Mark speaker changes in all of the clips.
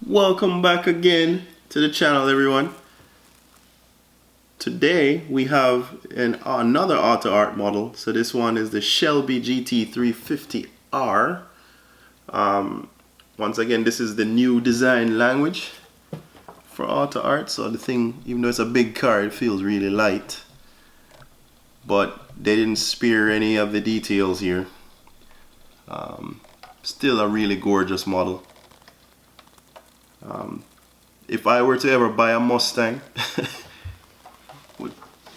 Speaker 1: Welcome back again to the channel, everyone. Today we have another AutoArt model. So this one is the Shelby GT350R. Once again, this is the new design language for AutoArt. So the thing, even though it's a big car, it feels really light. But they didn't spare any of the details here. Still a really gorgeous model. If I were to ever buy a Mustang,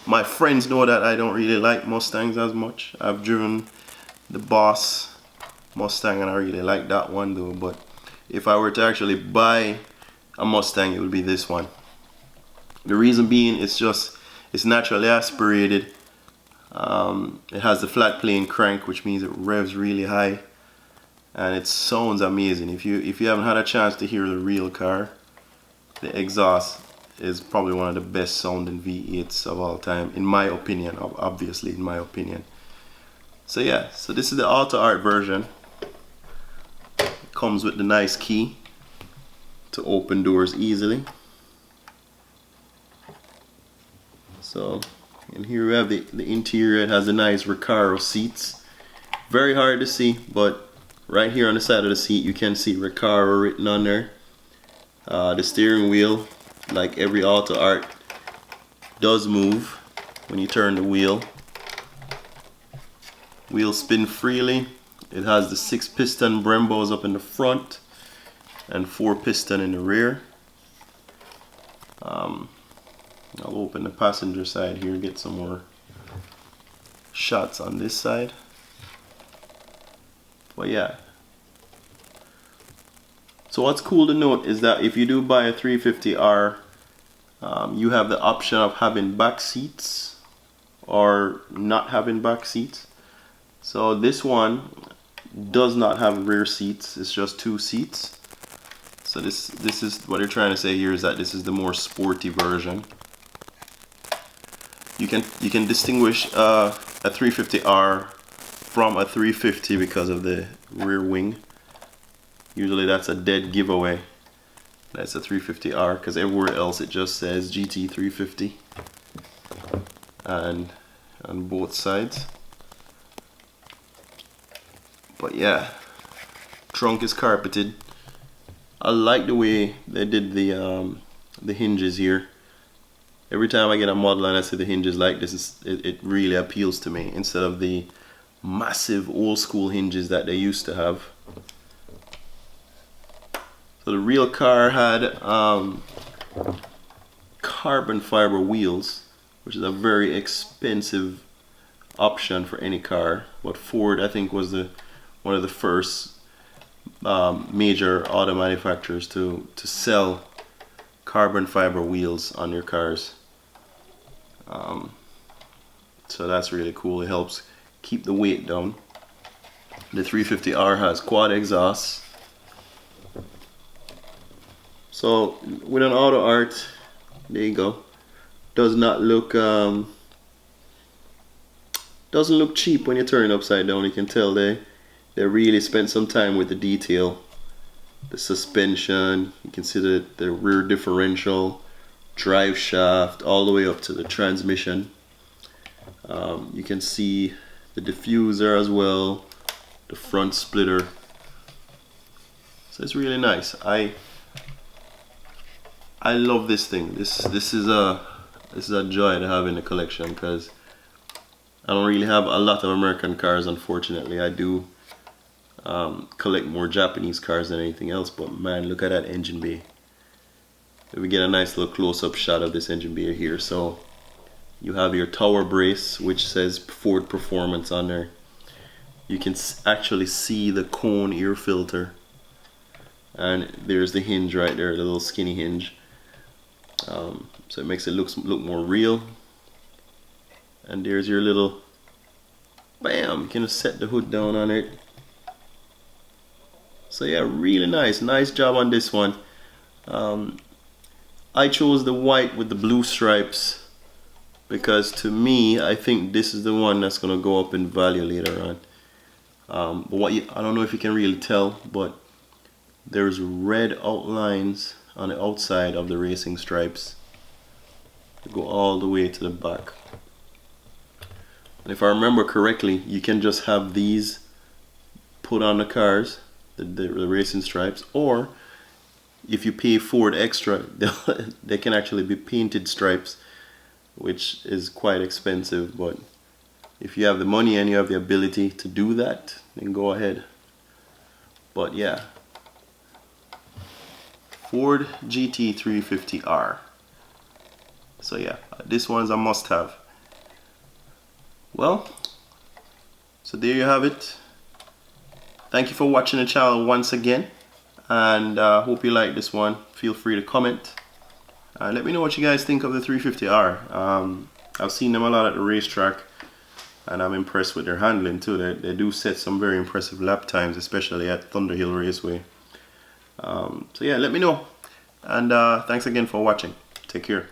Speaker 1: my friends know that I don't really like Mustangs as much. I've driven the Boss Mustang and I really like that one though, but if I were to actually buy a Mustang, it would be this one. The reason being, it's naturally aspirated. It has the flat plane crank, which means it revs really high, and it sounds amazing. If you haven't had a chance to hear the real car, the exhaust is probably one of the best sounding V8s of all time, in my opinion. Obviously, in my opinion. So yeah, so this is the AutoArt version. It comes with the nice key to open doors easily. So, and here we have the interior. It has the nice Recaro seats. Very hard to see, but right here on the side of the seat you can see Recaro written on there. The steering wheel, like every AutoArt, does move when you turn the wheel. Wheels spin freely. It has the 6-piston Brembos up in the front and 4-piston in the rear. I'll open the passenger side here and get some more shots on this side. But yeah. So what's cool to note is that if you do buy a 350R, you have the option of having back seats or not having back seats. So this one does not have rear seats, it's just 2 seats. So this is what they're trying to say here, is that this is the more sporty version. You can distinguish a 350R from a 350 because of the rear wing. Usually that's a dead giveaway. That's a 350R, because everywhere else it just says GT350 and on both sides. But yeah, trunk is carpeted. I like the way they did the hinges here. Every time I get a model and I see the hinges like this, it really appeals to me, instead of the massive old school hinges that they used to have. So the real car had carbon fiber wheels, which is a very expensive option for any car. But Ford, I think, was one of the first major auto manufacturers to sell carbon fiber wheels on their cars. So that's really cool. It helps keep the weight down. The 350R has quad exhausts. So with an AutoArt, there you go. Does not look doesn't look cheap when you turn it upside down. You can tell they really spent some time with the detail. The suspension, you can see the rear differential, drive shaft, all the way up to the transmission. You can see the diffuser as well, the front splitter. So it's really nice. I love this thing. This is a joy to have in the collection, because I don't really have a lot of American cars, unfortunately. I do collect more Japanese cars than anything else, but man, look at that engine bay. We get a nice little close-up shot of this engine bay here. So you have your tower brace, which says Ford Performance on there. You can actually see the cone ear filter, and there's the hinge right there, the little skinny hinge. So it makes it look more real. And there's your little bam, you can set the hood down on it. So yeah, really nice job on this one. I chose the white with the blue stripes because, to me, I think this is the one that's gonna go up in value later on. But I don't know if you can really tell, but there's red outlines on the outside of the racing stripes that go all the way to the back. And if I remember correctly, you can just have these put on the cars, the racing stripes, or if you pay Ford extra, they can actually be painted stripes, which is quite expensive, but if you have the money and you have the ability to do that, then go ahead. But yeah, Ford GT350R. So yeah, this one's a must-have. Well, so there you have it. Thank you for watching the channel once again, and hope you like this one. Feel free to comment. Let me know what you guys think of the 350R. I've seen them a lot at the racetrack, and I'm impressed with their handling too. They do set some very impressive lap times, especially at Thunderhill Raceway. So yeah, let me know, and thanks again for watching. Take care.